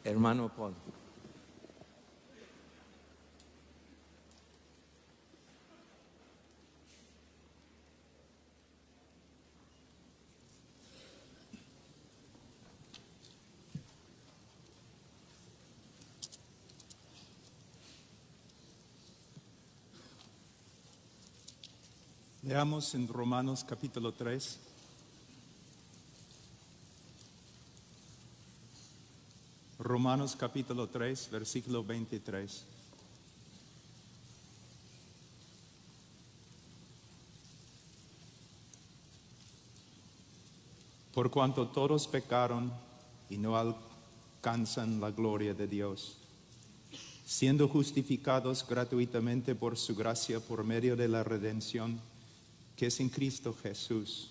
Hermano Paul. Leamos en Romanos capítulo 3. Romanos capítulo 3, versículo 23. Por cuanto todos pecaron y no alcanzan la gloria de Dios, siendo justificados gratuitamente por su gracia por medio de la redención que es en Cristo Jesús,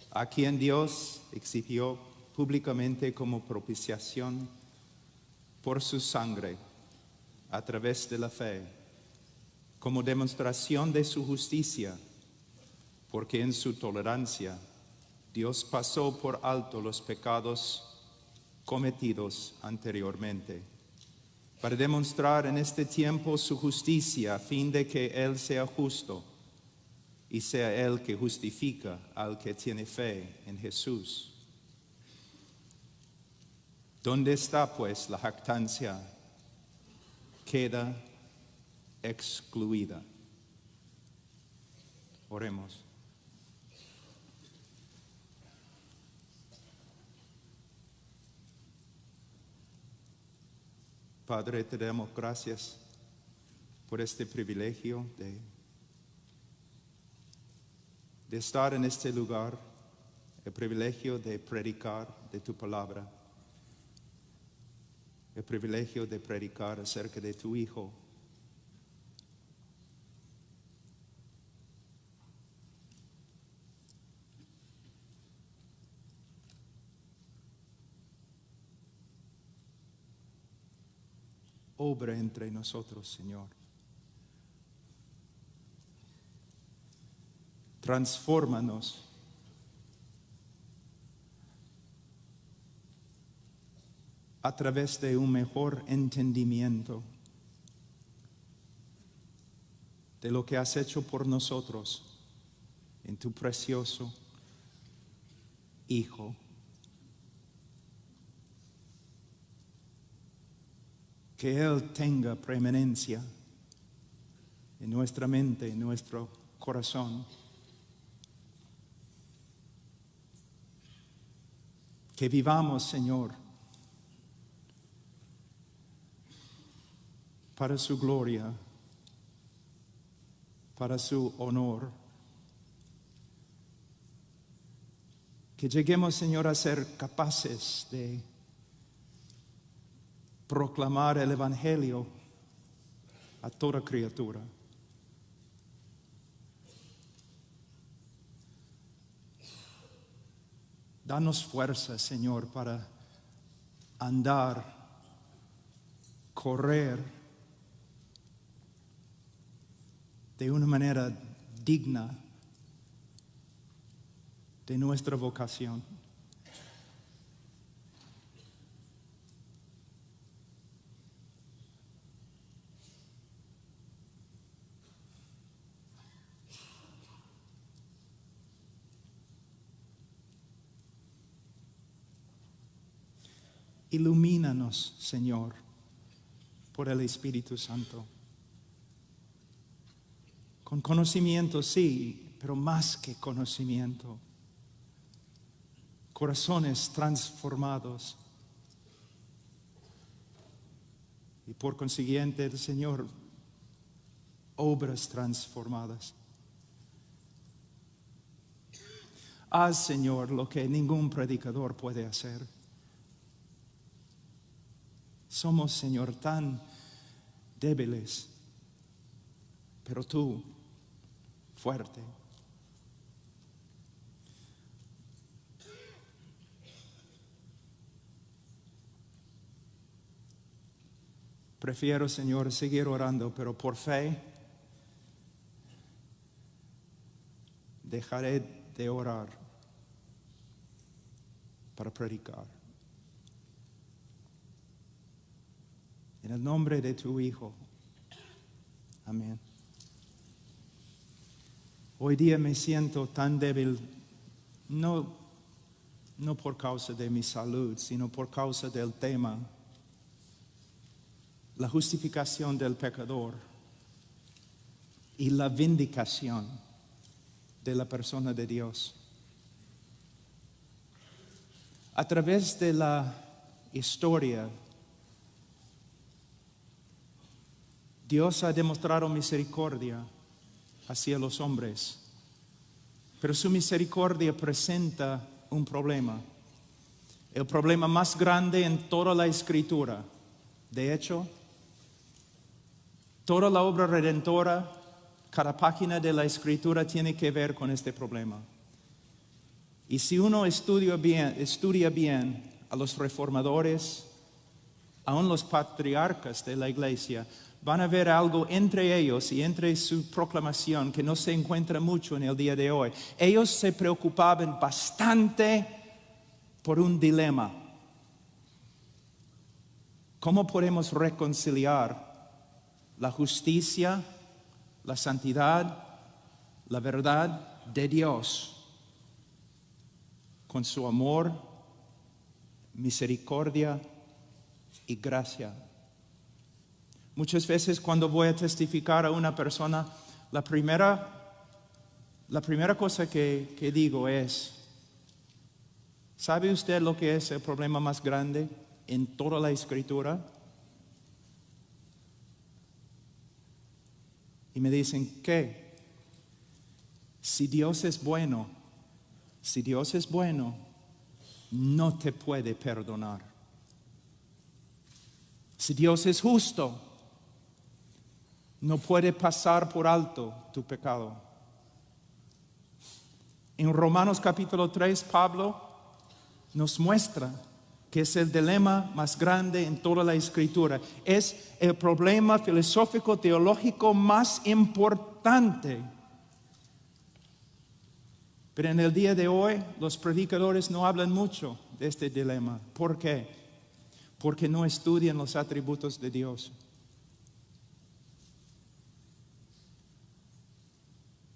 a quien Dios exigió públicamente como propiciación por su sangre a través de la fe, como demostración de su justicia, porque en su tolerancia Dios pasó por alto los pecados cometidos anteriormente, para demostrar en este tiempo su justicia, a fin de que Él sea justo y sea Él que justifica al que tiene fe en Jesús. ¿Dónde está pues la jactancia? Queda excluida. Oremos. Padre, te damos gracias por este privilegio de estar en este lugar, el privilegio de predicar de tu palabra, el privilegio de predicar acerca de tu Hijo. Obra entre nosotros, Señor. Transfórmanos. A través de un mejor entendimiento de lo que has hecho por nosotros en tu precioso Hijo. Que Él tenga preeminencia en nuestra mente, en nuestro corazón. Que vivamos, Señor, para su gloria, para su honor. Que lleguemos, Señor, a ser capaces de proclamar el Evangelio a toda criatura. Danos fuerza, Señor, para andar, correr de una manera digna de nuestra vocación. Ilumínanos, Señor, por el Espíritu Santo. Con conocimiento, sí, pero más que conocimiento. Corazones transformados. Y por consiguiente, el Señor, obras transformadas. Haz, Señor, lo que ningún predicador puede hacer. Somos, Señor, tan débiles, pero tú, fuerte. Prefiero, Señor, seguir orando, pero por fe dejaré de orar para predicar. En el nombre de tu Hijo. Amén. Hoy día me siento tan débil, no por causa de mi salud, sino por causa del tema, la justificación del pecador y la vindicación de la persona de Dios. A través de la historia, Dios ha demostrado misericordia hacia los hombres, pero su misericordia presenta un problema, el problema más grande en toda la Escritura. De hecho, toda la obra redentora, cada página de la Escritura tiene que ver con este problema. Y si uno estudia bien a los reformadores, aún los patriarcas de la iglesia, van a ver algo entre ellos y entre su proclamación que no se encuentra mucho en el día de hoy. Ellos se preocupaban bastante por un dilema. ¿Cómo podemos reconciliar la justicia, la santidad, la verdad de Dios con su amor, misericordia y gracia? Muchas veces cuando voy a testificar a una persona, la primera cosa que digo es, ¿sabe usted lo que es el problema más grande en toda la Escritura? Y me dicen, ¿qué? Si Dios es bueno, no te puede perdonar. Si Dios es justo, no puede pasar por alto tu pecado. En Romanos capítulo 3, Pablo nos muestra que es el dilema más grande en toda la Escritura. Es el problema filosófico, teológico más importante. Pero en el día de hoy, los predicadores no hablan mucho de este dilema. ¿Por qué? Porque no estudian los atributos de Dios.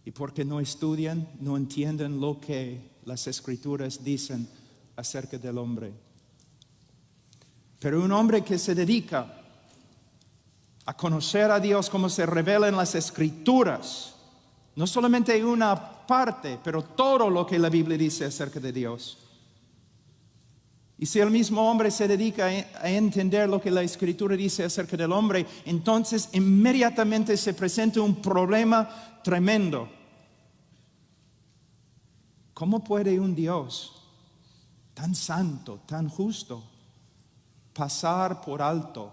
Y porque no estudian, no entienden lo que las Escrituras dicen acerca del hombre. Pero un hombre que se dedica a conocer a Dios como se revela en las Escrituras, no solamente una parte, pero todo lo que la Biblia dice acerca de Dios. Y si el mismo hombre se dedica a entender lo que la Escritura dice acerca del hombre, entonces inmediatamente se presenta un problema tremendo. ¿Cómo puede un Dios tan santo, tan justo, pasar por alto,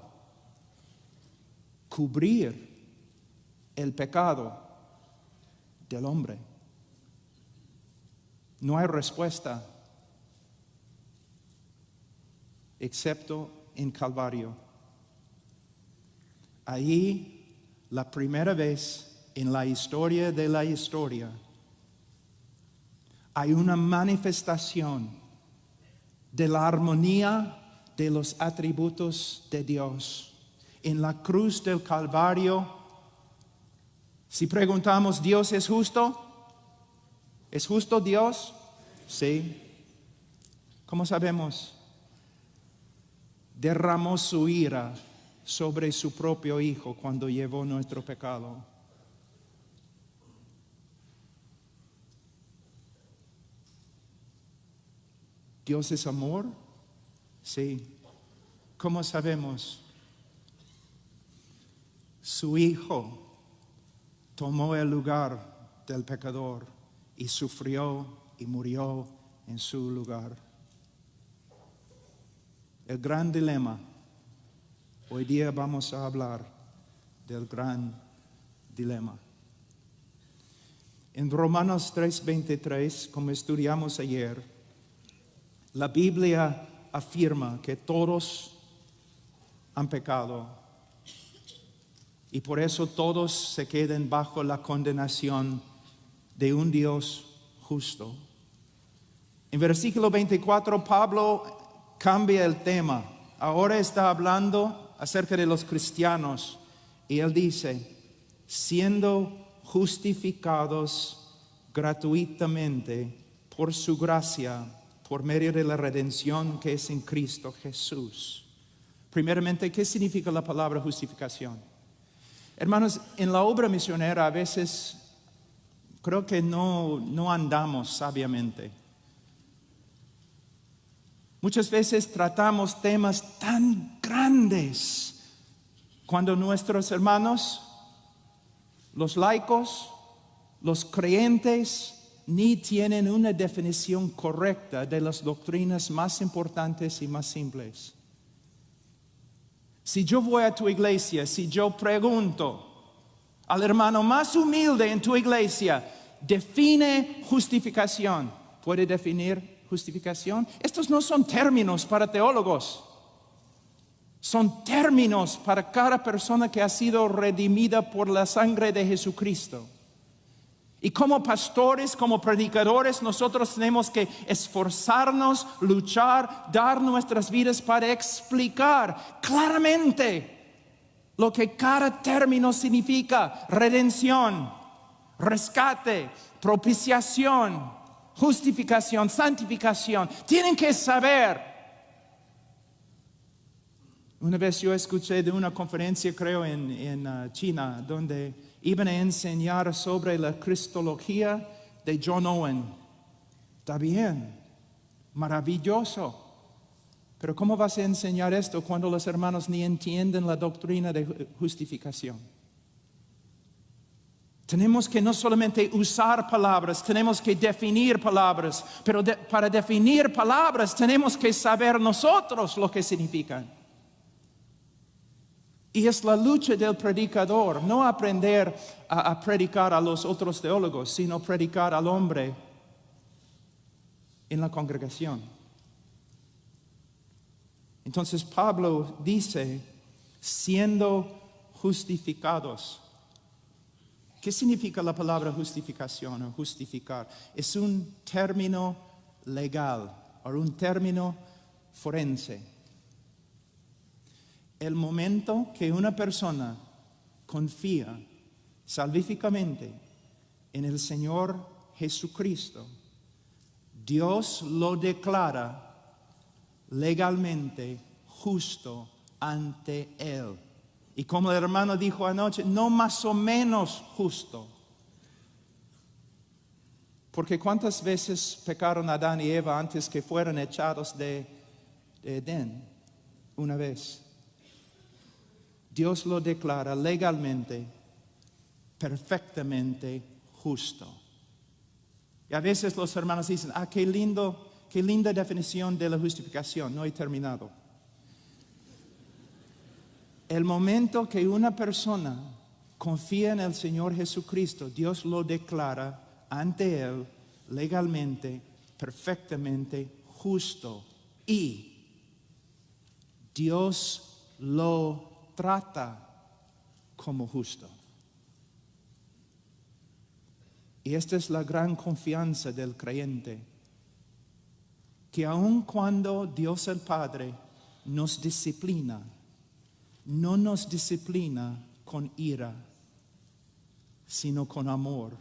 cubrir el pecado del hombre? No hay respuesta excepto en Calvario. Ahí, la primera vez en la historia de la historia, hay una manifestación de la armonía de los atributos de Dios. En la cruz del Calvario, si preguntamos, ¿Dios es justo? ¿Es justo Dios? Sí. ¿Cómo sabemos? Derramó su ira sobre su propio Hijo cuando llevó nuestro pecado. ¿Dios es amor? Sí. ¿Cómo sabemos? Su Hijo tomó el lugar del pecador y sufrió y murió en su lugar. El gran dilema. Hoy día vamos a hablar del gran dilema. En Romanos 3:23, como estudiamos ayer, la Biblia afirma que todos han pecado y por eso todos se quedan bajo la condenación de un Dios justo. En versículo 24, Pablo cambia el tema. Ahora está hablando acerca de los cristianos y él dice, siendo justificados gratuitamente por su gracia, por medio de la redención que es en Cristo Jesús. Primeramente, ¿qué significa la palabra justificación? Hermanos, en la obra misionera a veces creo que no andamos sabiamente. Muchas veces tratamos temas tan grandes cuando nuestros hermanos, los laicos, los creyentes, ni tienen una definición correcta de las doctrinas más importantes y más simples. Si yo voy a tu iglesia, si yo pregunto al hermano más humilde en tu iglesia, define justificación, ¿puede definir justificación? Estos no son términos para teólogos, son términos para cada persona que ha sido redimida por la sangre de Jesucristo. Y como pastores, como predicadores, nosotros tenemos que esforzarnos, luchar, dar nuestras vidas para explicar claramente lo que cada término significa: redención, rescate, propiciación, justificación, santificación. Tienen que saber. Una vez yo escuché de una conferencia, creo en China, donde iban a enseñar sobre la cristología de John Owen. Está bien, maravilloso. Pero ¿cómo vas a enseñar esto cuando los hermanos ni entienden la doctrina de justificación? Tenemos que no solamente usar palabras, tenemos que definir palabras. Pero para definir palabras tenemos que saber nosotros lo que significan. Y es la lucha del predicador, no aprender a predicar a los otros teólogos, sino predicar al hombre en la congregación. Entonces Pablo dice, siendo justificados. ¿Qué significa la palabra justificación o justificar? Es un término legal o un término forense. El momento que una persona confía salvíficamente en el Señor Jesucristo, Dios lo declara legalmente justo ante Él. Y como el hermano dijo anoche, no más o menos justo. Porque ¿cuántas veces pecaron Adán y Eva antes que fueran echados de Edén? Una vez. Dios lo declara legalmente, perfectamente justo. Y a veces los hermanos dicen, qué linda definición de la justificación. No he terminado. El momento que una persona confía en el Señor Jesucristo, Dios lo declara ante Él legalmente, perfectamente justo. Y Dios lo trata como justo. Y esta es la gran confianza del creyente, que aun cuando Dios el Padre nos disciplina, no nos disciplina con ira, sino con amor.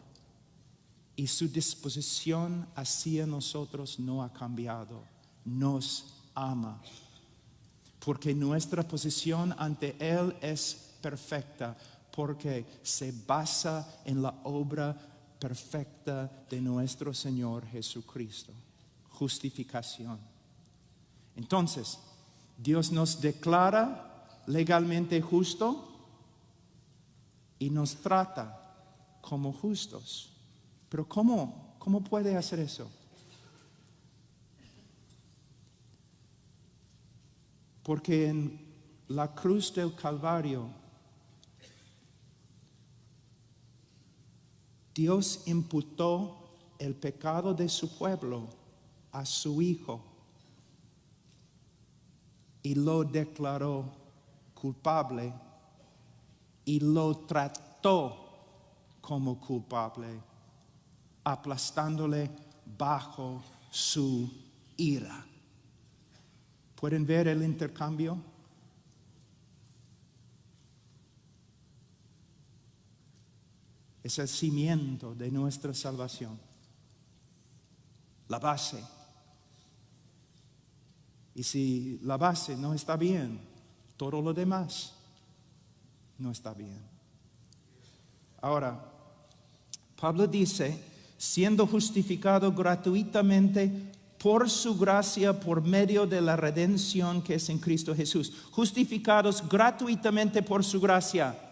Y su disposición hacia nosotros no ha cambiado, nos ama. Porque nuestra posición ante Él es perfecta, porque se basa en la obra perfecta de nuestro Señor Jesucristo. Justificación. Entonces, Dios nos declara legalmente justo y nos trata como justos. Pero ¿cómo puede hacer eso? Porque en la cruz del Calvario, Dios imputó el pecado de su pueblo a su Hijo y lo declaró culpable y lo trató como culpable, aplastándole bajo su ira. ¿Pueden ver el intercambio? Es el cimiento de nuestra salvación. La base. Y si la base no está bien, todo lo demás no está bien. Ahora, Pablo dice, siendo justificado gratuitamente por su gracia, por medio de la redención que es en Cristo Jesús. Justificados gratuitamente por su gracia.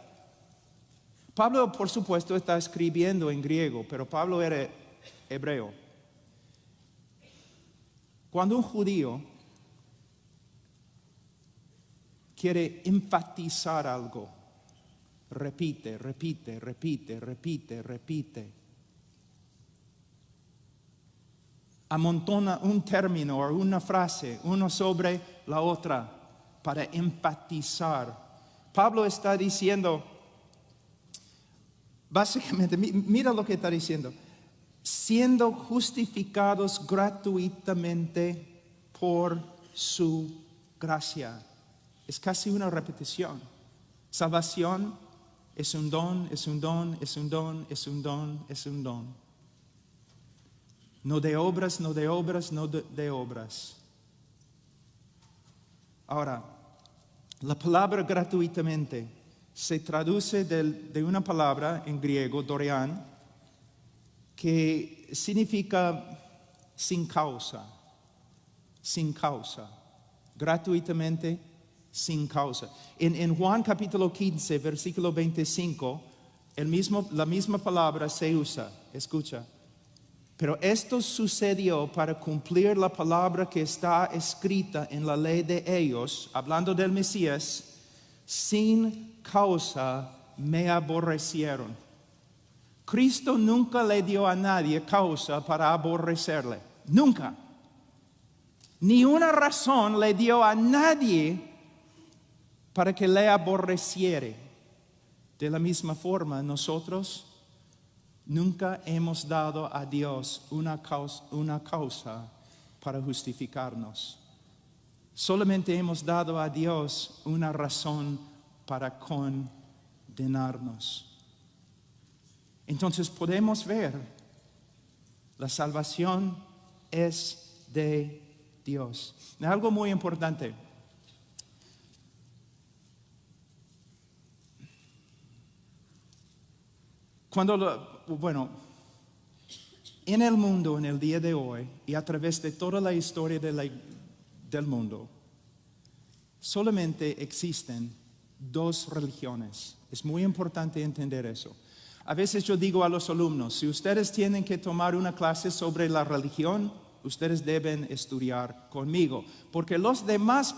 Pablo, por supuesto, está escribiendo en griego, pero Pablo era hebreo. Cuando un judío quiere enfatizar algo, repite, repite, repite, repite, repite. Amontona un término o una frase, uno sobre la otra, para enfatizar. Pablo está diciendo, básicamente, mira lo que está diciendo, siendo justificados gratuitamente por su gracia. Es casi una repetición. Salvación es un don, es un don, es un don, es un don, es un don. No de obras, no de obras, no de obras. Ahora, la palabra gratuitamente se traduce de una palabra en griego, dorean, que significa sin causa, gratuitamente, sin causa. En Juan capítulo 15, versículo 25, la misma palabra se usa, escucha. Pero esto sucedió para cumplir la palabra que está escrita en la ley de ellos, hablando del Mesías, sin causa me aborrecieron. Cristo nunca le dio a nadie causa para aborrecerle, nunca. Ni una razón le dio a nadie para que le aborreciere. De la misma forma, nosotros nunca hemos dado a Dios una causa para justificarnos. Solamente hemos dado a Dios una razón para condenarnos. Entonces podemos ver, la salvación es de Dios. Algo muy importante. En el mundo, en el día de hoy, y a través de toda la historia del mundo, solamente existen dos religiones. Es muy importante entender eso. A veces yo digo a los alumnos, si ustedes tienen que tomar una clase sobre la religión, ustedes deben estudiar conmigo, porque los demás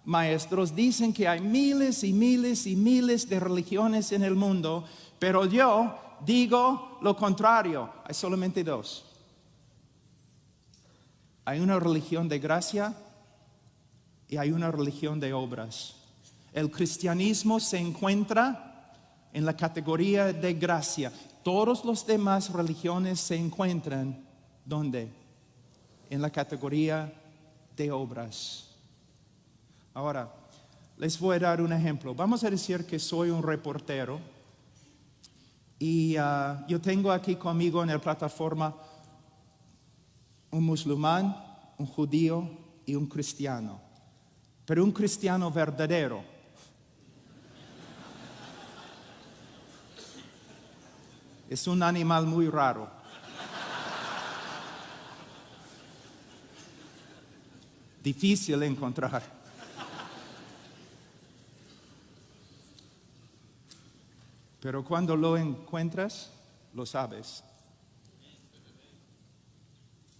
maestros dicen que hay miles y miles y miles de religiones en el mundo, pero yo digo lo contrario, hay solamente dos. Hay una religión de gracia y hay una religión de obras. El cristianismo se encuentra en la categoría de gracia. Todas las demás religiones se encuentran, ¿dónde? En la categoría de obras. Ahora, les voy a dar un ejemplo. Vamos a decir que soy un reportero y yo tengo aquí conmigo en la plataforma un musulmán, un judío y un cristiano. Pero un cristiano verdadero. Es un animal muy raro. Difícil de encontrar. Pero cuando lo encuentras, lo sabes.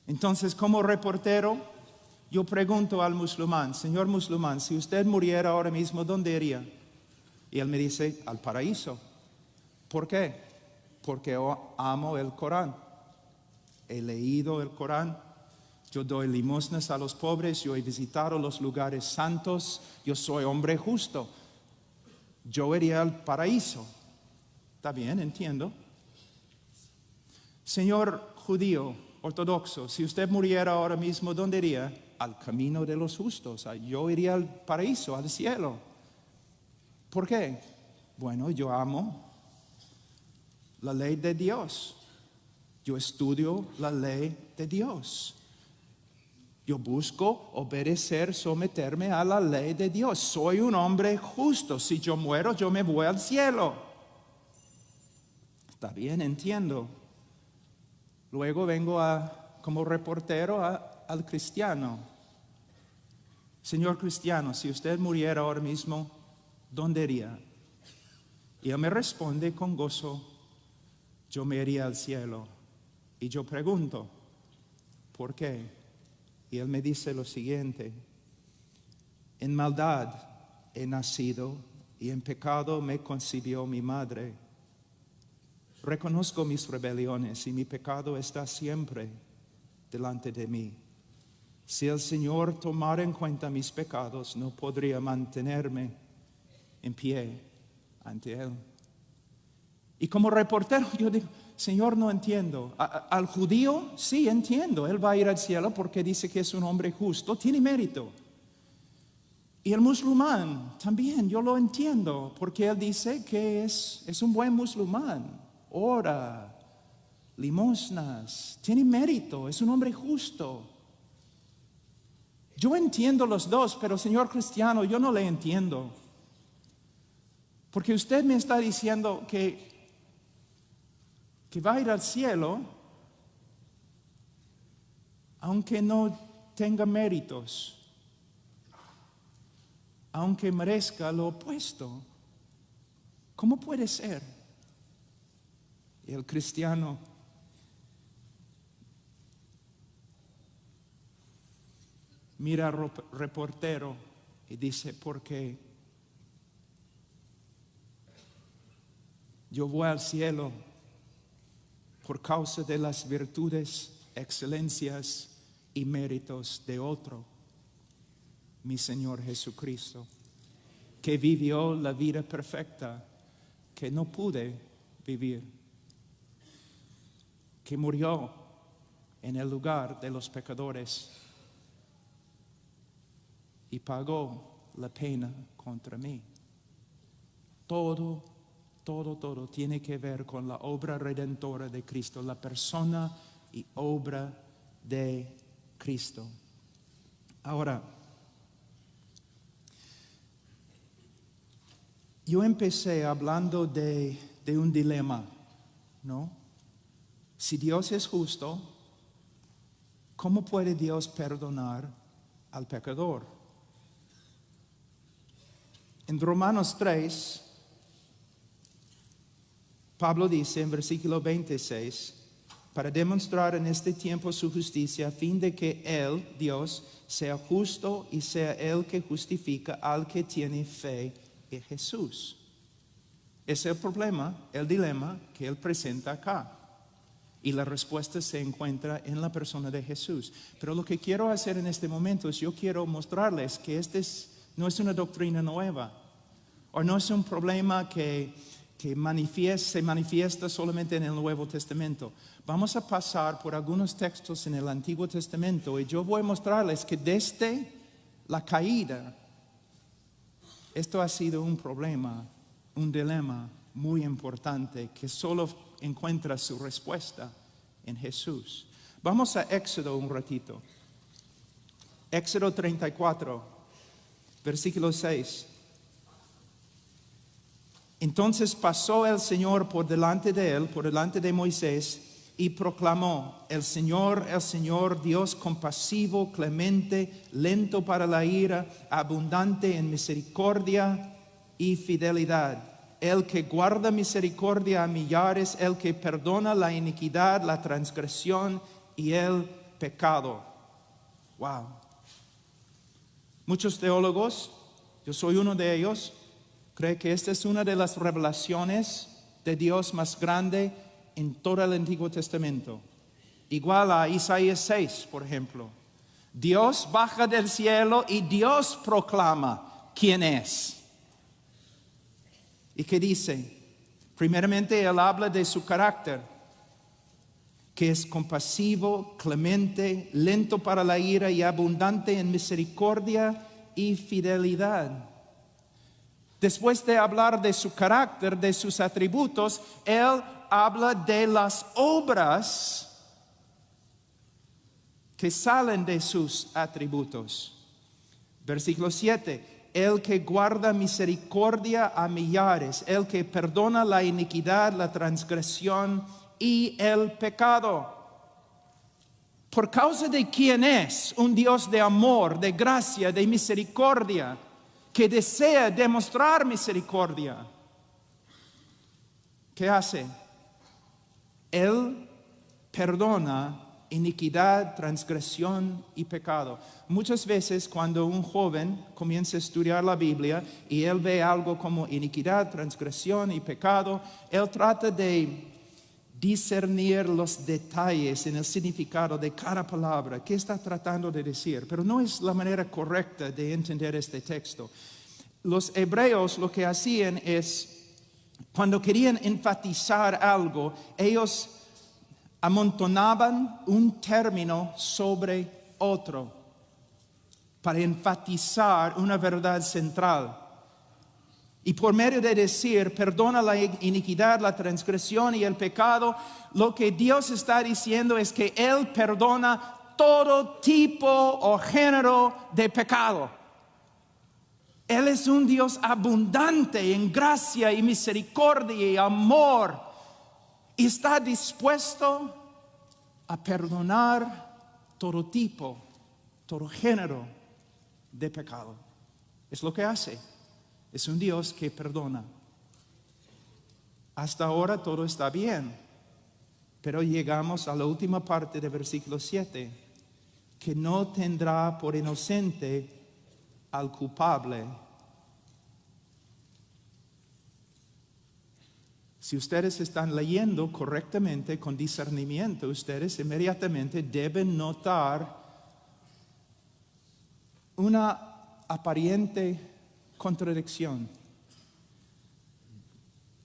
Entonces, como reportero, yo pregunto al musulmán, señor musulmán, si usted muriera ahora mismo, ¿dónde iría? Y él me dice, al paraíso. ¿Por qué? Porque yo amo el Corán. He leído el Corán. Yo doy limosnas a los pobres. Yo he visitado los lugares santos. Yo soy hombre justo. Yo iría al paraíso. Está bien, entiendo. Señor judío ortodoxo, si usted muriera ahora mismo, ¿dónde iría? Al camino de los justos. Yo iría al paraíso, al cielo. ¿Por qué? Bueno, yo amo la ley de Dios. Yo estudio la ley de Dios. Yo busco obedecer, someterme a la ley de Dios. Soy un hombre justo. Si yo muero, yo me voy al cielo. Está bien, entiendo. Luego vengo como reportero al cristiano. Señor cristiano, si usted muriera ahora mismo, ¿dónde iría? Y él me responde con gozo, yo me iría al cielo. Y yo pregunto, ¿por qué? Y él me dice lo siguiente: en maldad he nacido y en pecado me concibió mi madre. Reconozco mis rebeliones y mi pecado está siempre delante de mí. Si el Señor tomara en cuenta mis pecados, no podría mantenerme en pie ante Él. Y como reportero yo digo, Señor, no entiendo. Al judío sí entiendo, él va a ir al cielo porque dice que es un hombre justo, tiene mérito. Y el musulmán también, yo lo entiendo, porque él dice que es un buen musulmán, ora, limosnas, tiene mérito, es un hombre justo. Yo entiendo los dos, pero señor cristiano, yo no le entiendo. Porque usted me está diciendo que va a ir al cielo aunque no tenga méritos, aunque merezca lo opuesto. ¿Cómo puede ser? Y el cristiano mira al reportero y dice, porque yo voy al cielo por causa de las virtudes, excelencias y méritos de otro, mi Señor Jesucristo, que vivió la vida perfecta que no pude vivir, que murió en el lugar de los pecadores y pagó la pena contra mí. Todo tiene que ver con la obra redentora de Cristo, la persona y obra de Cristo. Ahora, yo empecé hablando de un dilema, ¿no? Si Dios es justo, ¿cómo puede Dios perdonar al pecador? En Romanos 3, Pablo dice en versículo 26, para demostrar en este tiempo su justicia, a fin de que Él, Dios, sea justo y sea Él que justifica al que tiene fe en Jesús. Ese es el problema, el dilema que Él presenta acá. Y la respuesta se encuentra en la persona de Jesús. Pero lo que quiero hacer en este momento es, yo quiero mostrarles que no es una doctrina nueva, o no es un problema que se manifiesta solamente en el Nuevo Testamento. Vamos a pasar por algunos textos en el Antiguo Testamento y yo voy a mostrarles que desde la caída, esto ha sido un problema, un dilema muy importante que solo encuentra su respuesta en Jesús. Vamos a Éxodo un ratito. Éxodo 34, versículo 6. Entonces pasó el Señor por delante de él, por delante de Moisés, y proclamó: el Señor, Dios compasivo, clemente, lento para la ira, abundante en misericordia y fidelidad. El que guarda misericordia a millares, el que perdona la iniquidad, la transgresión y el pecado. Wow. Muchos teólogos, yo soy uno de ellos, cree que esta es una de las revelaciones de Dios más grande en todo el Antiguo Testamento. Igual a Isaías 6, por ejemplo. Dios baja del cielo y Dios proclama quién es. ¿Y qué dice? Primeramente, Él habla de su carácter, que es compasivo, clemente, lento para la ira y abundante en misericordia y fidelidad. Después de hablar de su carácter, de sus atributos, Él habla de las obras que salen de sus atributos. Versículo 7. El que guarda misericordia a millares, el que perdona la iniquidad, la transgresión y el pecado. ¿Por causa de quién es? Un Dios de amor, de gracia, de misericordia, que desea demostrar misericordia. ¿Qué hace? Él perdona iniquidad, transgresión y pecado. Muchas veces cuando un joven comienza a estudiar la Biblia y él ve algo como iniquidad, transgresión y pecado, él trata de discernir los detalles en el significado de cada palabra. ¿Qué está tratando de decir? Pero no es la manera correcta de entender este texto. Los hebreos lo que hacían es, cuando querían enfatizar algo, ellos amontonaban un término sobre otro para enfatizar una verdad central. Y por medio de decir, perdona la iniquidad, la transgresión y el pecado, lo que Dios está diciendo es que Él perdona todo tipo o género de pecado. Él es un Dios abundante en gracia y misericordia y amor. Y está dispuesto a perdonar todo tipo, todo género de pecado. Es lo que hace. Es un Dios que perdona. Hasta ahora todo está bien, pero llegamos a la última parte del versículo 7, que no tendrá por inocente al culpable. Si ustedes están leyendo correctamente, con discernimiento, ustedes inmediatamente deben notar una aparente contradicción.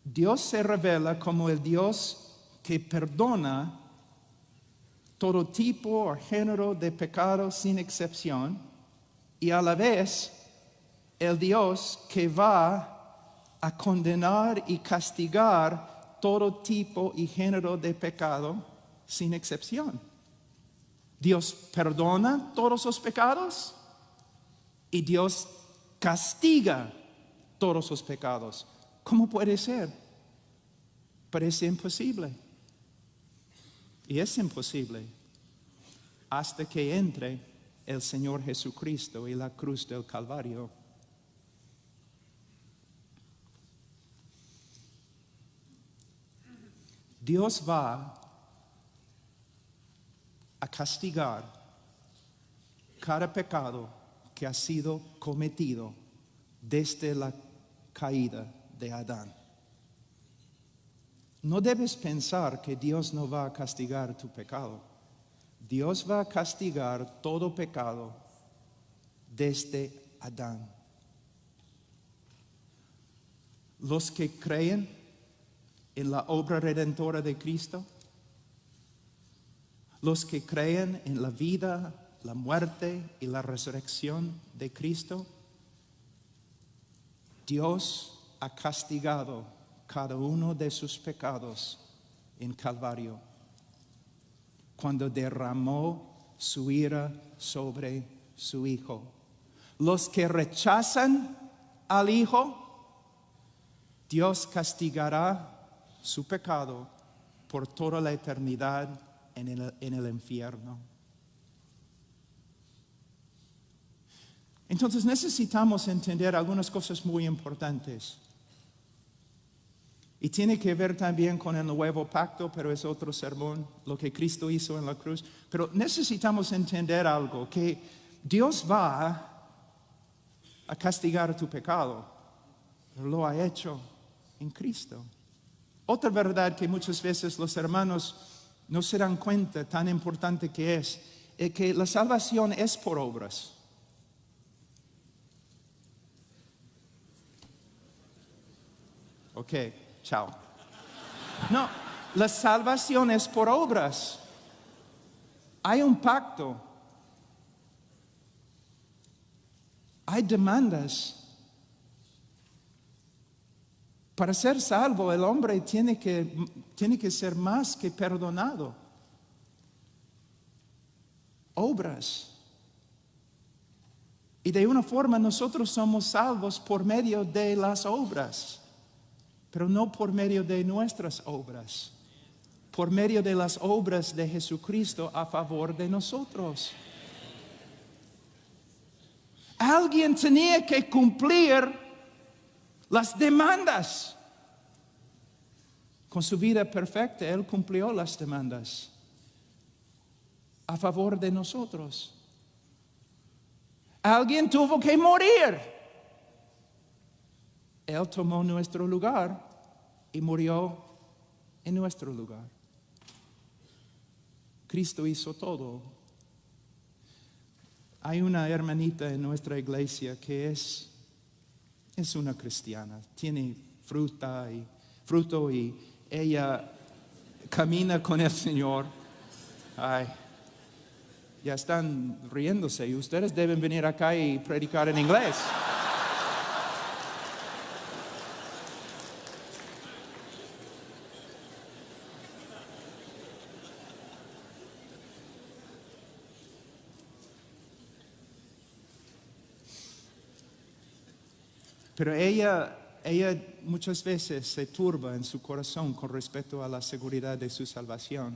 Dios se revela como el Dios que perdona todo tipo o género de pecado sin excepción, y a la vez el Dios que va a condenar y castigar todo tipo y género de pecado sin excepción. Dios perdona todos los pecados y Dios castiga todos los pecados. ¿Cómo puede ser? Parece imposible. Y es imposible hasta que entre el Señor Jesucristo y la cruz del Calvario. Dios va a castigar cada pecado que ha sido cometido desde la caída de Adán. No debes pensar que Dios no va a castigar tu pecado. Dios va a castigar todo pecado desde Adán. Los que creen en la obra redentora de Cristo, los que creen en la vida, la muerte y la resurrección de Cristo, Dios ha castigado cada uno de sus pecados en Calvario, cuando derramó su ira sobre su Hijo. Los que rechazan al Hijo, Dios castigará su pecado por toda la eternidad en el infierno. Entonces necesitamos entender algunas cosas muy importantes. Y tiene que ver también con el nuevo pacto, pero es otro sermón, lo que Cristo hizo en la cruz. Pero necesitamos entender algo, que Dios va a castigar tu pecado, pero lo ha hecho en Cristo. Otra verdad que muchas veces los hermanos no se dan cuenta, tan importante que es que la salvación es por obras. Ok, chao. No, la salvación es por obras. Hay un pacto. Hay demandas Para ser salvo, el hombre tiene que ser más que perdonado. Obras. Y de una forma nosotros somos salvos por medio de las obras, pero no por medio de nuestras obras, por medio de las obras de Jesucristo a favor de nosotros. Alguien tenía que cumplir las demandas. Con su vida perfecta, Él cumplió las demandas a favor de nosotros. Alguien tuvo que morir. Él tomó nuestro lugar y murió en nuestro lugar. Cristo hizo todo. Hay una hermanita en nuestra iglesia que es una cristiana. Tiene fruto y ella camina con el Señor. Ay, ya están riéndose y ustedes deben venir acá y predicar en inglés. Pero ella muchas veces se turba en su corazón con respecto a la seguridad de su salvación.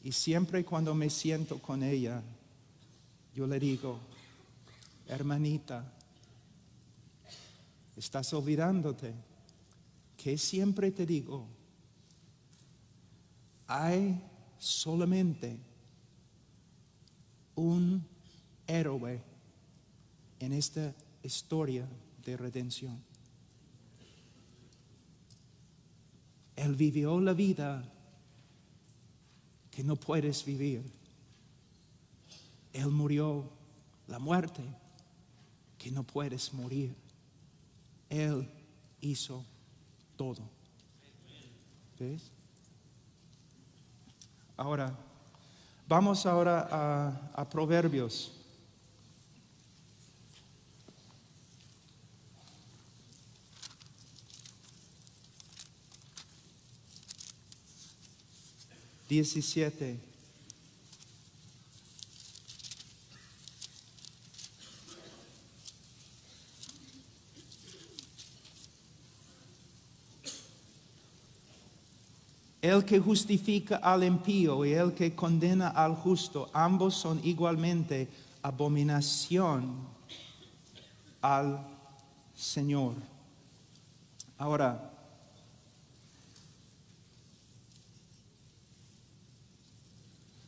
Y siempre cuando me siento con ella, yo le digo, hermanita, estás olvidándote que siempre te digo, hay solamente un héroe en esta historia de redención. Él vivió la vida que no puedes vivir. Él murió la muerte que no puedes morir. Él hizo todo. ¿Ves? Ahora, vamos a Proverbios. XVII. El que justifica al impío y el que condena al justo, ambos son igualmente abominación al Señor. Ahora,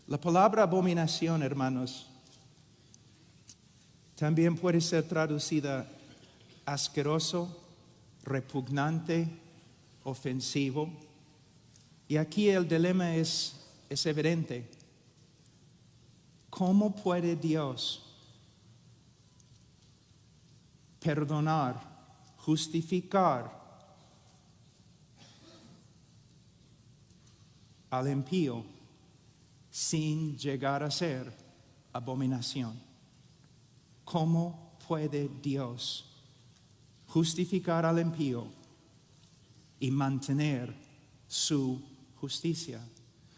la palabra abominación, hermanos, también puede ser traducida asqueroso, repugnante, ofensivo. Y aquí el dilema es evidente. ¿Cómo puede Dios perdonar, justificar al impío sin llegar a ser abominación? ¿Cómo puede Dios justificar al impío y mantener su justicia?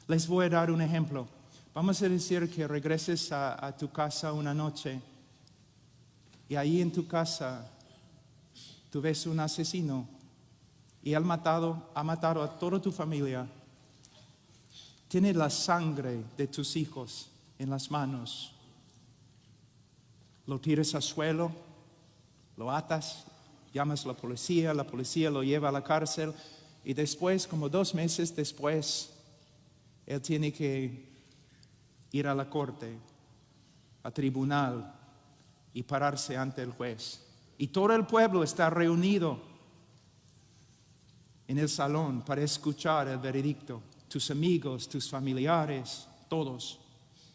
Les voy a dar un ejemplo. Vamos a decir que regreses a tu casa una noche y ahí en tu casa tú ves un asesino y ha matado a toda tu familia. Tiene la sangre de tus hijos en las manos. Lo tiras al suelo, lo atas, llamas a la policía lo lleva a la cárcel y después, como 2 meses después, él tiene que ir a la corte, a tribunal y pararse ante el juez. Y todo el pueblo está reunido en el salón para escuchar el veredicto. Tus amigos, tus familiares, todos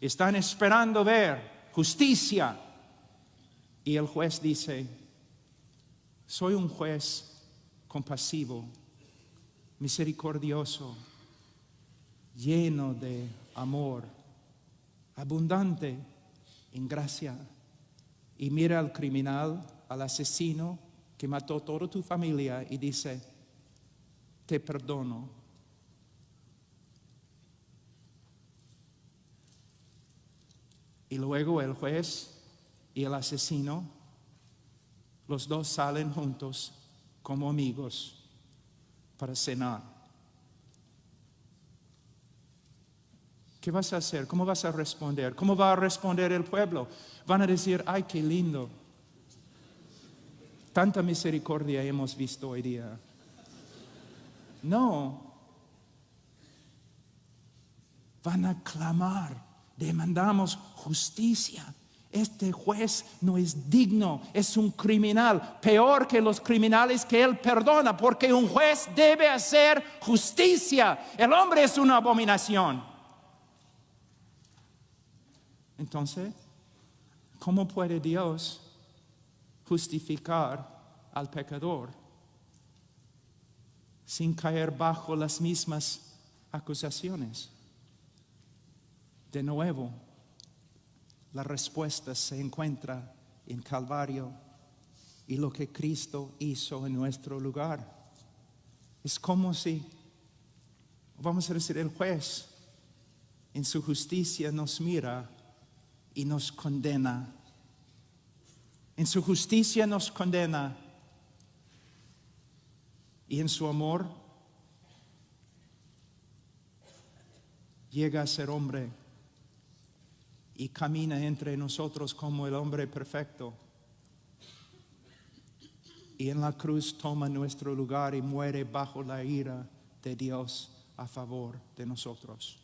están esperando ver justicia. Y el juez dice, soy un juez compasivo, misericordioso, lleno de amor, abundante en gracia. Y mira al criminal, al asesino que mató toda tu familia y dice, te perdono. Y luego el juez y el asesino, los dos salen juntos como amigos para cenar. ¿Qué vas a hacer? ¿Cómo vas a responder? ¿Cómo va a responder el pueblo? Van a decir, ay, qué lindo. Tanta misericordia hemos visto hoy día. No. Van a clamar, demandamos justicia. Este juez no es digno, es un criminal, peor que los criminales que él perdona, porque un juez debe hacer justicia. El hombre es una abominación. Entonces, ¿cómo puede Dios justificar al pecador sin caer bajo las mismas acusaciones? De nuevo, la respuesta se encuentra en Calvario y lo que Cristo hizo en nuestro lugar. Es como si, vamos a decir, el juez en su justicia nos mira y nos condena. En su justicia nos condena y en su amor llega a ser hombre y camina entre nosotros como el hombre perfecto. Y en la cruz toma nuestro lugar y muere bajo la ira de Dios a favor de nosotros.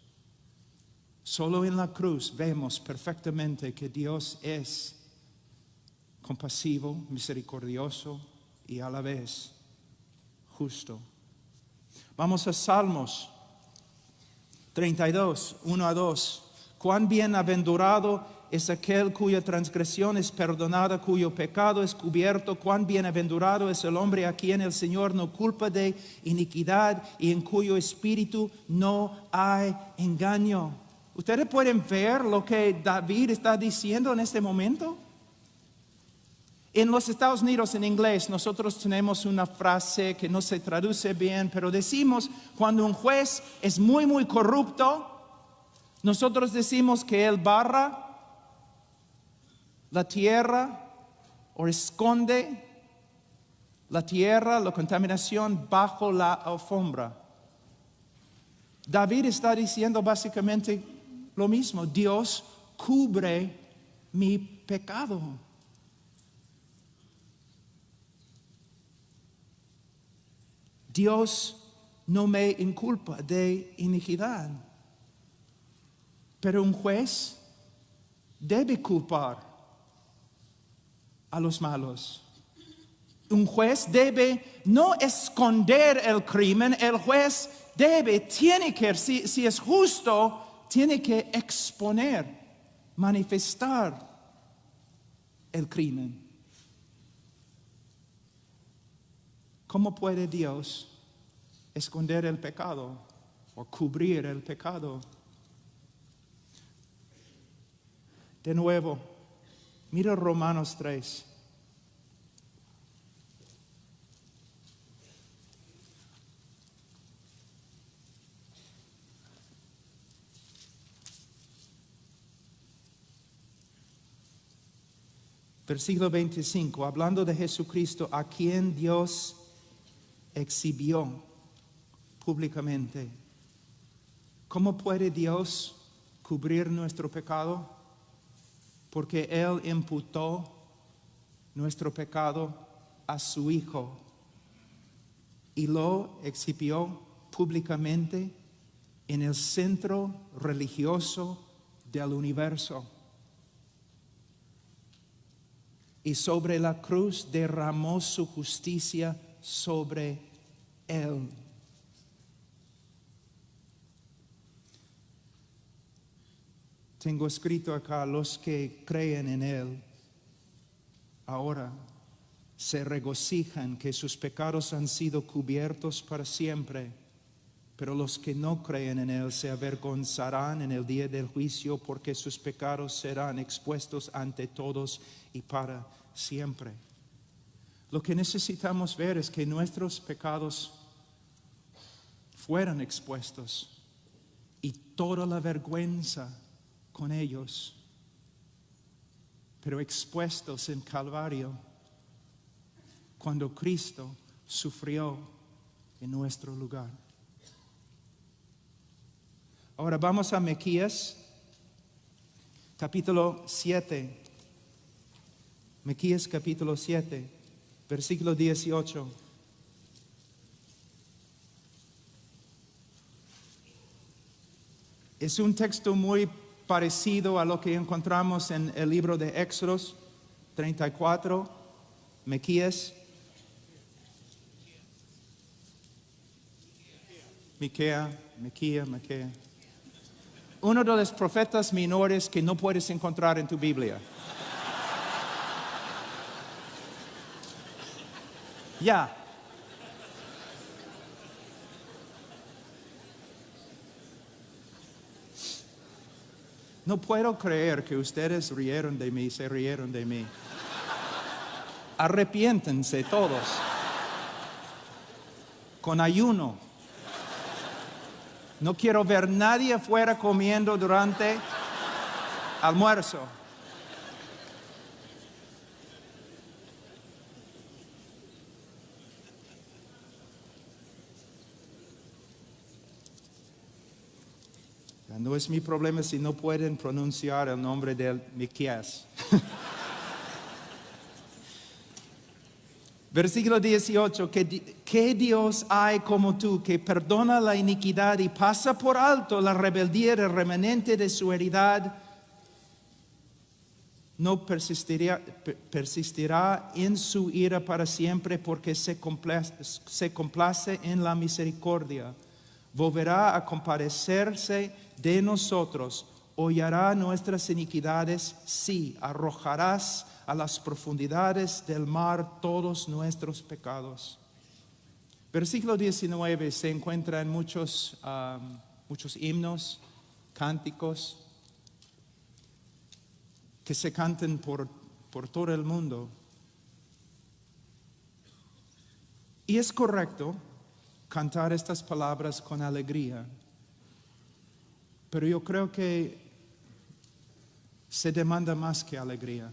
Solo en la cruz vemos perfectamente que Dios es compasivo, misericordioso y a la vez justo. Vamos a Salmos 32, 1 a 2. Cuán bienaventurado es aquel cuya transgresión es perdonada, cuyo pecado es cubierto. Cuán bienaventurado es el hombre a quien el Señor no culpa de iniquidad y en cuyo espíritu no hay engaño. ¿Ustedes pueden ver lo que David está diciendo en este momento? En los Estados Unidos, en inglés, nosotros tenemos una frase que no se traduce bien, pero decimos, cuando un juez es muy, muy corrupto, nosotros decimos que él barra la tierra o esconde la tierra, la contaminación bajo la alfombra. David está diciendo básicamente lo mismo. Dios cubre mi pecado. Dios no me inculpa de iniquidad. Pero un juez debe culpar a los malos. Un juez debe no esconder el crimen. El juez tiene que, si es justo, tiene que exponer, manifestar el crimen. ¿Cómo puede Dios esconder el pecado o cubrir el pecado? De nuevo, mira Romanos 3. Versículo 25, hablando de Jesucristo, a quien Dios exhibió públicamente. ¿Cómo puede Dios cubrir nuestro pecado? Porque Él imputó nuestro pecado a su Hijo y lo exhibió públicamente en el centro religioso del universo. Y sobre la cruz derramó su justicia sobre Él. Tengo escrito acá, los que creen en Él ahora se regocijan que sus pecados han sido cubiertos para siempre, pero los que no creen en Él se avergonzarán en el día del juicio, porque sus pecados serán expuestos ante todos y para siempre. Lo que necesitamos ver es que nuestros pecados fueron expuestos y toda la vergüenza con ellos, pero expuestos en Calvario cuando Cristo sufrió en nuestro lugar. Ahora vamos a Miqueas, capítulo 7. Miqueas capítulo 7, versículo 18. Es un texto muy parecido a lo que encontramos en el libro de Éxodos 34, Miqueas. Miquea. Uno de los profetas menores que no puedes encontrar en tu Biblia. Ya. No puedo creer que ustedes se rieron de mí. Arrepiéntense todos. Con ayuno. No quiero ver nadie afuera comiendo durante almuerzo. No es mi problema si no pueden pronunciar el nombre de Miqueas. Versículo 18, ¿qué Dios hay como tú que perdona la iniquidad y pasa por alto la rebeldía del remanente de su heredad? No persistirá en su ira para siempre, porque se complace en la misericordia. Volverá a compadecerse de nosotros, hollará nuestras iniquidades, sí, arrojarás a las profundidades del mar todos nuestros pecados. Versículo 19 se encuentra en muchos himnos, cánticos, que se cantan por todo el mundo. Y es correcto cantar estas palabras con alegría, pero yo creo que se demanda más que alegría,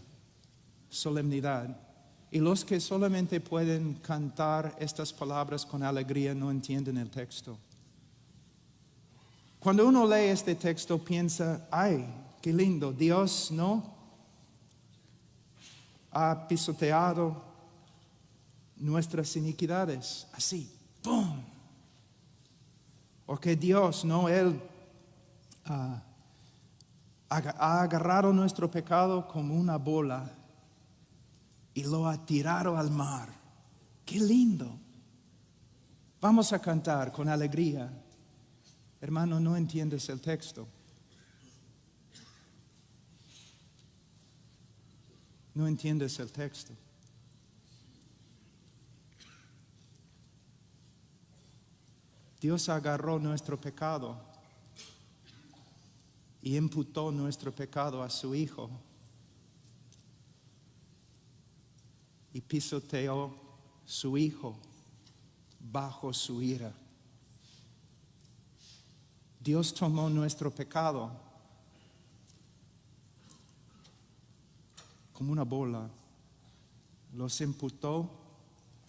solemnidad. Y los que solamente pueden cantar estas palabras con alegría no entienden el texto. Cuando uno lee este texto piensa, ay, qué lindo, Dios no ha pisoteado nuestras iniquidades, así, ¡pum! O que Dios, no, Él ha agarrado nuestro pecado como una bola y lo ha tirado al mar. ¡Qué lindo! Vamos a cantar con alegría. Hermano, no entiendes el texto. No entiendes el texto. Dios agarró nuestro pecado y imputó nuestro pecado a su Hijo y pisoteó su Hijo bajo su ira. Dios tomó nuestro pecado como una bola, los imputó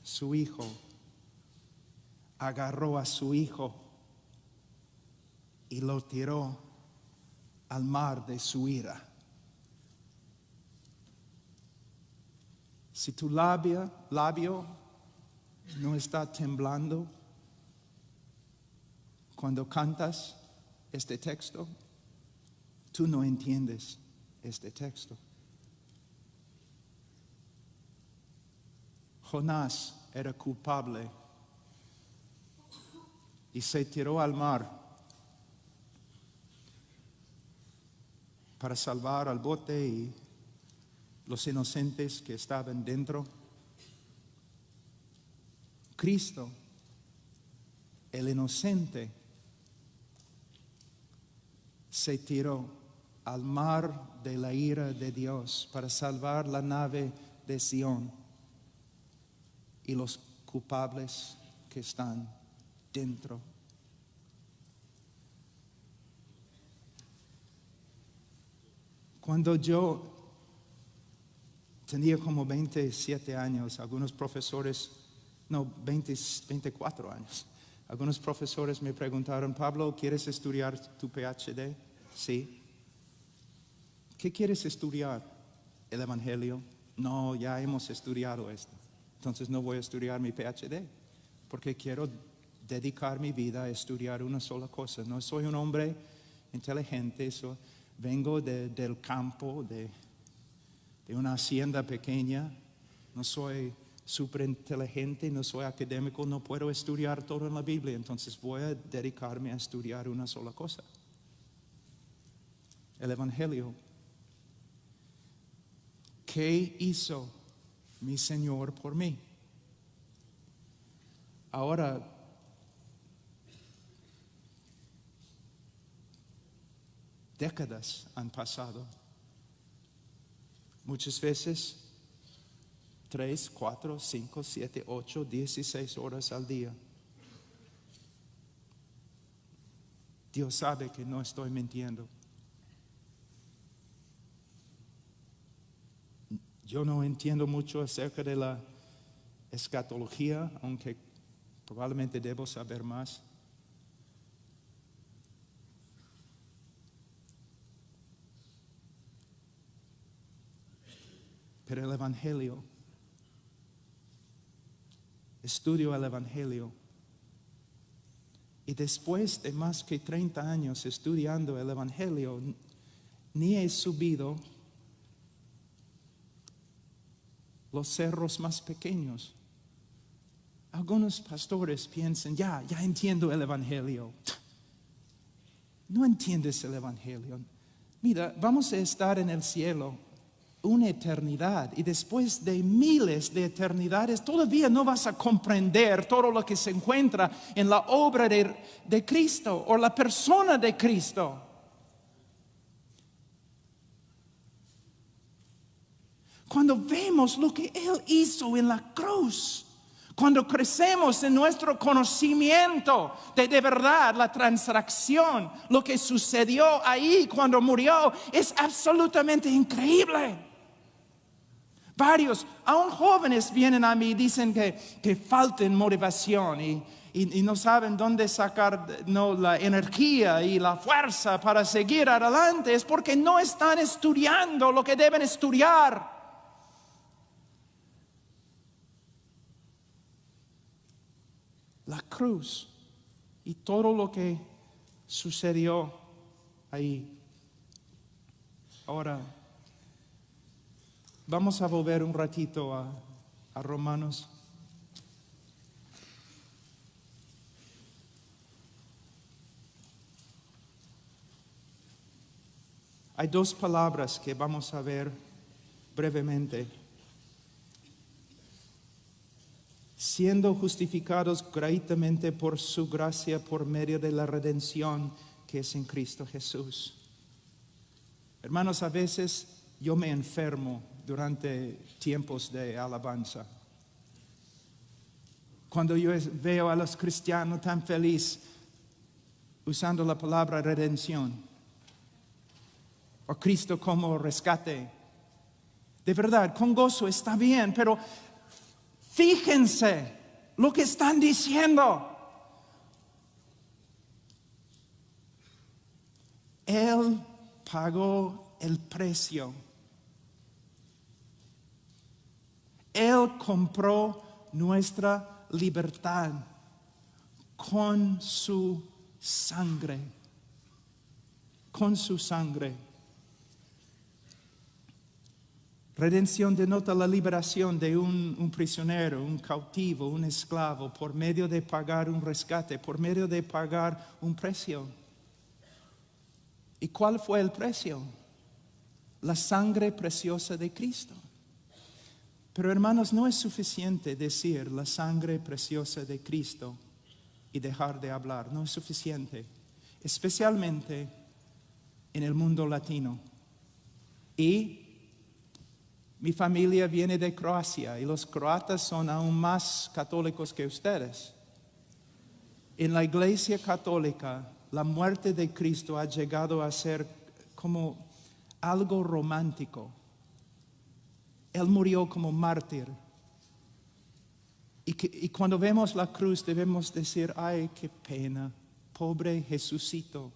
su Hijo, agarró a su Hijo y lo tiró al mar de su ira. Si tu labio no está temblando cuando cantas este texto, tú no entiendes este texto. Jonás era culpable y se tiró al mar para salvar al bote y los inocentes que estaban dentro. Cristo, el inocente, se tiró al mar de la ira de Dios para salvar la nave de Sión y los culpables que están dentro Cuando yo tenía como 27 años, algunos profesores, no, 24 años, algunos profesores me preguntaron, Pablo, ¿quieres estudiar tu PhD? Sí. ¿Qué quieres estudiar? ¿El Evangelio? No, ya hemos estudiado esto. Entonces no voy a estudiar mi PhD, porque quiero dedicar mi vida a estudiar una sola cosa. No soy un hombre inteligente, vengo del campo, de una hacienda pequeña. No soy súper inteligente, no soy académico, no puedo estudiar todo en la Biblia. Entonces voy a dedicarme a estudiar una sola cosa. El Evangelio. ¿Qué hizo mi Señor por mí? Ahora, décadas han pasado. Muchas veces 3, 4, 5, 7, 8, 16 horas al día. Dios sabe que no estoy mintiendo. Yo no entiendo mucho acerca de la escatología, aunque probablemente debo saber más. Pero el Evangelio, estudio el Evangelio. Y después de más que 30 años estudiando el Evangelio, ni he subido los cerros más pequeños. Algunos pastores piensan, ya entiendo el Evangelio. No entiendes el Evangelio. Mira, vamos a estar en el cielo una eternidad, y después de miles de eternidades todavía no vas a comprender todo lo que se encuentra en la obra de Cristo o la persona de Cristo. Cuando vemos lo que Él hizo en la cruz, cuando crecemos en nuestro conocimiento de verdad, la transacción, lo que sucedió ahí cuando murió, es absolutamente increíble. Varios, aún jóvenes, vienen a mí y dicen que falta motivación y no saben dónde sacar la energía y la fuerza para seguir adelante. Es porque no están estudiando lo que deben estudiar. La cruz y todo lo que sucedió ahí. Ahora, vamos a volver un ratito a Romanos. Hay dos palabras que vamos a ver brevemente. Siendo justificados gratuitamente por su gracia por medio de la redención que es en Cristo Jesús. Hermanos, a veces yo me enfermo durante tiempos de alabanza. Cuando yo veo a los cristianos tan felices usando la palabra redención o Cristo como rescate. De verdad, con gozo está bien, pero fíjense lo que están diciendo. Él pagó el precio. Él compró nuestra libertad con su sangre. Con su sangre. Redención denota la liberación de un prisionero, un cautivo, un esclavo, por medio de pagar un rescate, por medio de pagar un precio. ¿Y cuál fue el precio? La sangre preciosa de Cristo. Pero hermanos, no es suficiente decir la sangre preciosa de Cristo y dejar de hablar. No es suficiente. Especialmente en el mundo latino. Y mi familia viene de Croacia y los croatas son aún más católicos que ustedes. En la Iglesia Católica, la muerte de Cristo ha llegado a ser como algo romántico. Él murió como mártir. Y cuando vemos la cruz debemos decir, ay, qué pena, pobre Jesucito,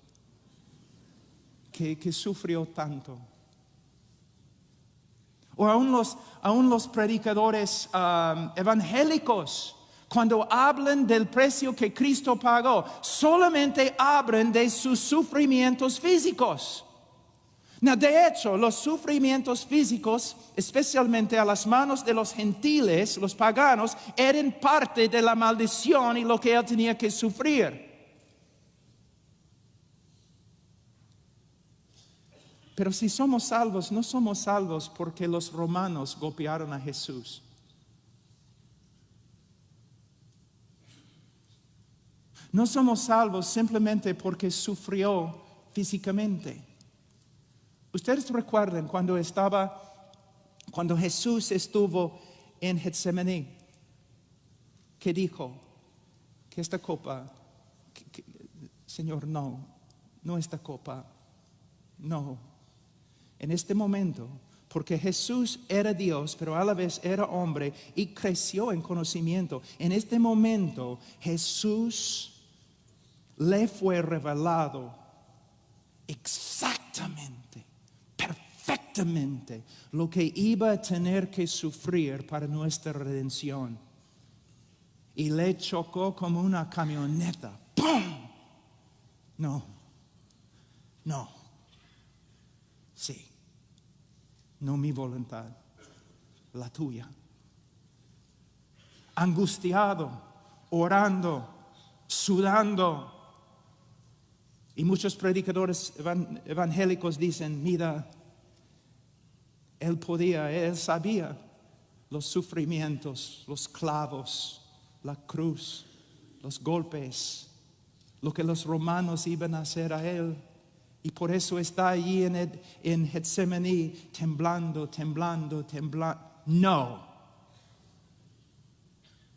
que sufrió tanto. O aún los predicadores evangélicos, cuando hablan del precio que Cristo pagó, solamente hablan de sus sufrimientos físicos. No, de hecho, los sufrimientos físicos, especialmente a las manos de los gentiles, los paganos, eran parte de la maldición y lo que él tenía que sufrir. Pero si somos salvos, no somos salvos porque los romanos golpearon a Jesús. No somos salvos simplemente porque sufrió físicamente. Ustedes recuerdan cuando Jesús estuvo en Getsemaní, que dijo que esta copa, Señor, no esta copa, no. En este momento, porque Jesús era Dios, pero a la vez era hombre y creció en conocimiento. En este momento, Jesús le fue revelado exactamente, perfectamente, lo que iba a tener que sufrir para nuestra redención. Y le chocó como una camioneta. ¡Pum! No. Sí. No mi voluntad, la tuya. Angustiado, orando, sudando. Y muchos predicadores evangélicos dicen, mira, él sabía los sufrimientos, los clavos, la cruz, los golpes, lo que los romanos iban a hacer a él. Y por eso está allí en Getsemaní temblando. No.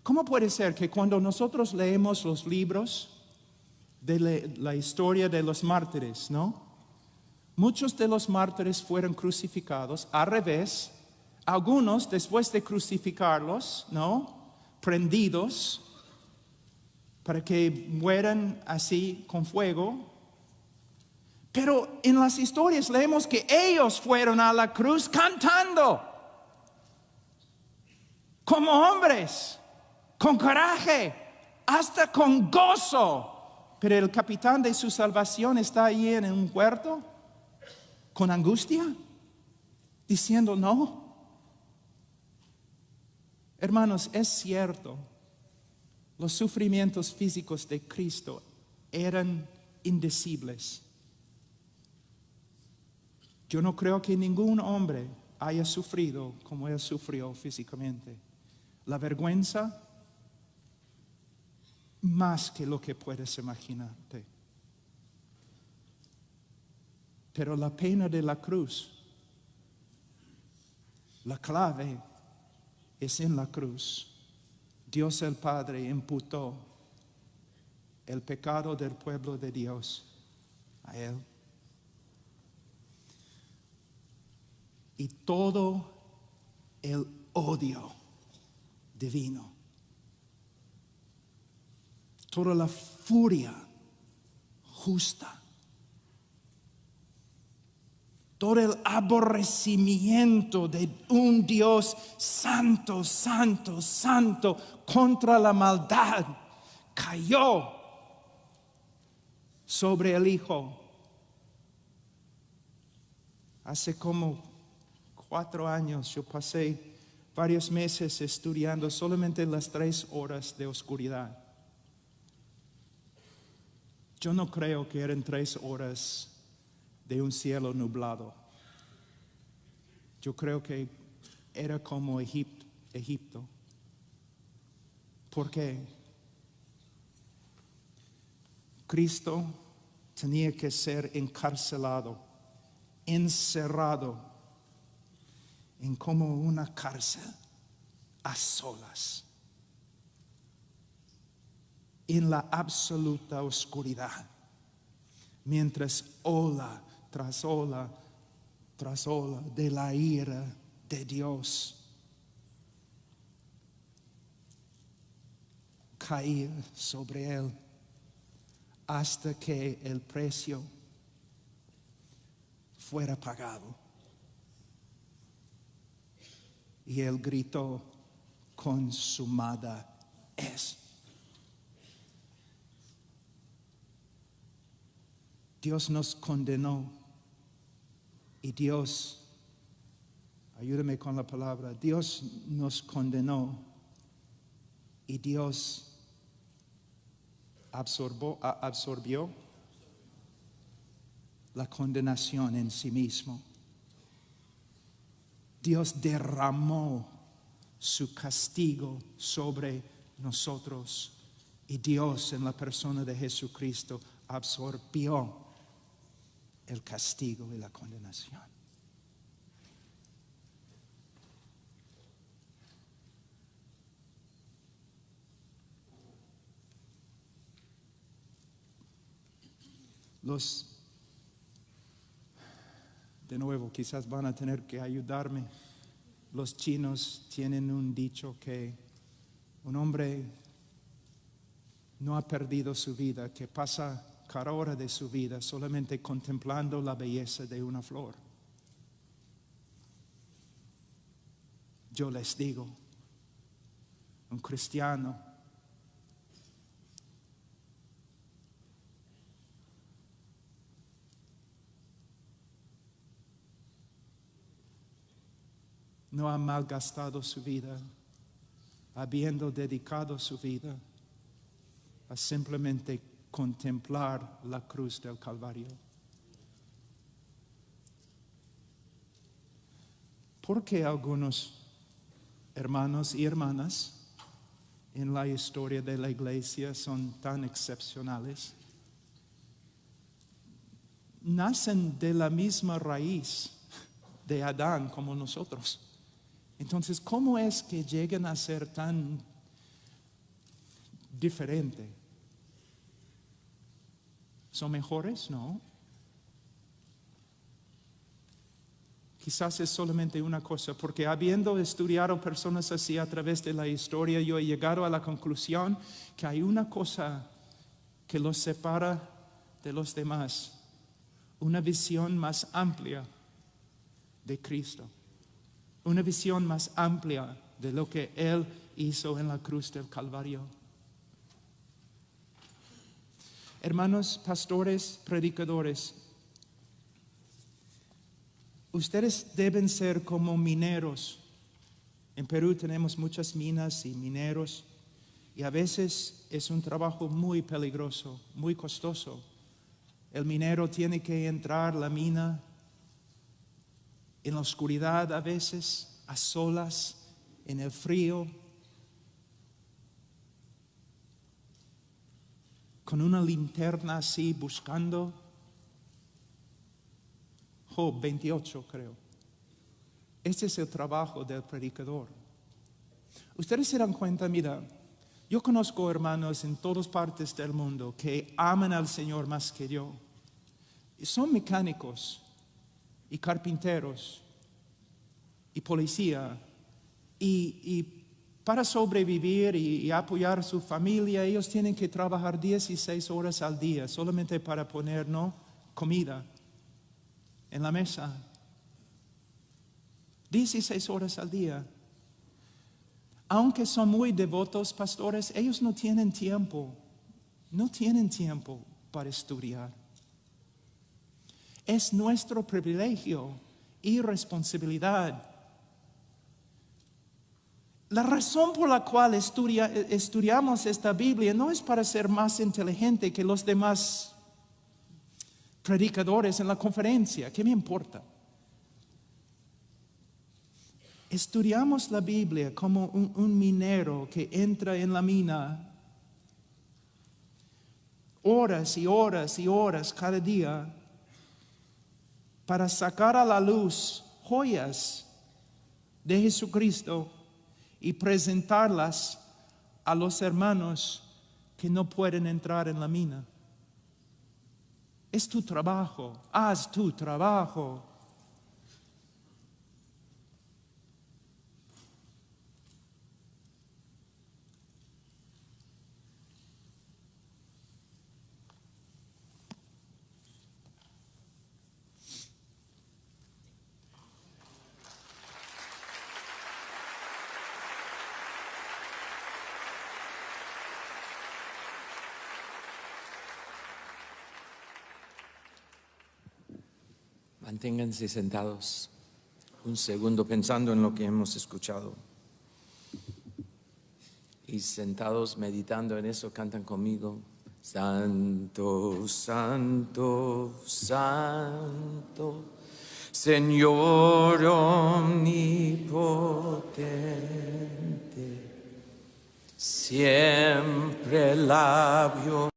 ¿Cómo puede ser que cuando nosotros leemos los libros de la historia de los mártires, muchos de los mártires fueron crucificados al revés, algunos después de crucificarlos, prendidos para que mueran así con fuego? Pero en las historias leemos que ellos fueron a la cruz cantando, como hombres, con coraje, hasta con gozo. Pero el capitán de su salvación está ahí en un huerto, con angustia, diciendo no. Hermanos, es cierto, los sufrimientos físicos de Cristo eran indecibles. Yo no creo que ningún hombre haya sufrido como él sufrió físicamente. La vergüenza, más que lo que puedes imaginarte. Pero la pena de la cruz, la clave es en la cruz. Dios el Padre imputó el pecado del pueblo de Dios a él. Y todo el odio divino, toda la furia justa, todo el aborrecimiento de un Dios santo contra la maldad cayó sobre el Hijo. Hace como 4 años yo pasé varios meses estudiando solamente las 3 horas de oscuridad. Yo no creo que eran 3 horas de un cielo nublado. Yo creo que era como Egipto. ¿Por qué? Cristo tenía que ser encarcelado, encerrado en como una cárcel, a solas, en la absoluta oscuridad, mientras ola tras ola tras ola de la ira de Dios caía sobre él hasta que el precio fuera pagado. Y él gritó: consumada es. Dios nos condenó y Dios, ayúdame con la palabra, Dios nos condenó y Dios absorbió la condenación en sí mismo. Dios derramó su castigo sobre nosotros y Dios, en la persona de Jesucristo, absorbió el castigo y la condenación. De nuevo, quizás van a tener que ayudarme. Los chinos tienen un dicho que un hombre no ha perdido su vida, que pasa cada hora de su vida solamente contemplando la belleza de una flor. Yo les digo, un cristiano no ha malgastado su vida, habiendo dedicado su vida a simplemente contemplar la cruz del Calvario. ¿Por qué algunos hermanos y hermanas en la historia de la iglesia son tan excepcionales? Nacen de la misma raíz de Adán como nosotros. Entonces, ¿cómo es que llegan a ser tan diferentes? ¿Son mejores? No. Quizás es solamente una cosa, porque habiendo estudiado personas así a través de la historia, yo he llegado a la conclusión que hay una cosa que los separa de los demás: una visión más amplia de Cristo, una visión más amplia de lo que Él hizo en la cruz del Calvario. Hermanos, pastores, predicadores, ustedes deben ser como mineros. En Perú tenemos muchas minas y mineros, y a veces es un trabajo muy peligroso, muy costoso. El minero tiene que entrar a la mina en la oscuridad, a veces a solas, en el frío, con una linterna así buscando. Job 28, creo. Este es el trabajo del predicador. Ustedes se dan cuenta, mira, yo conozco hermanos en todas partes del mundo que aman al Señor más que yo. Son mecánicos y carpinteros y policía, y para sobrevivir y apoyar a su familia, ellos tienen que trabajar 16 horas al día solamente para poner comida en la mesa. 16 horas al día. Aunque son muy devotos, pastores, ellos no tienen tiempo para estudiar. Es nuestro privilegio y responsabilidad. La razón por la cual estudiamos esta Biblia no es para ser más inteligente que los demás predicadores en la conferencia. ¿Qué me importa? Estudiamos la Biblia como un minero que entra en la mina horas y horas y horas cada día para sacar a la luz joyas de Jesucristo y presentarlas a los hermanos que no pueden entrar en la mina. Es tu trabajo, haz tu trabajo. Manténganse sentados un segundo pensando en lo que hemos escuchado. Y sentados meditando en eso, cantan conmigo. Santo, santo, santo, Señor omnipotente, siempre labio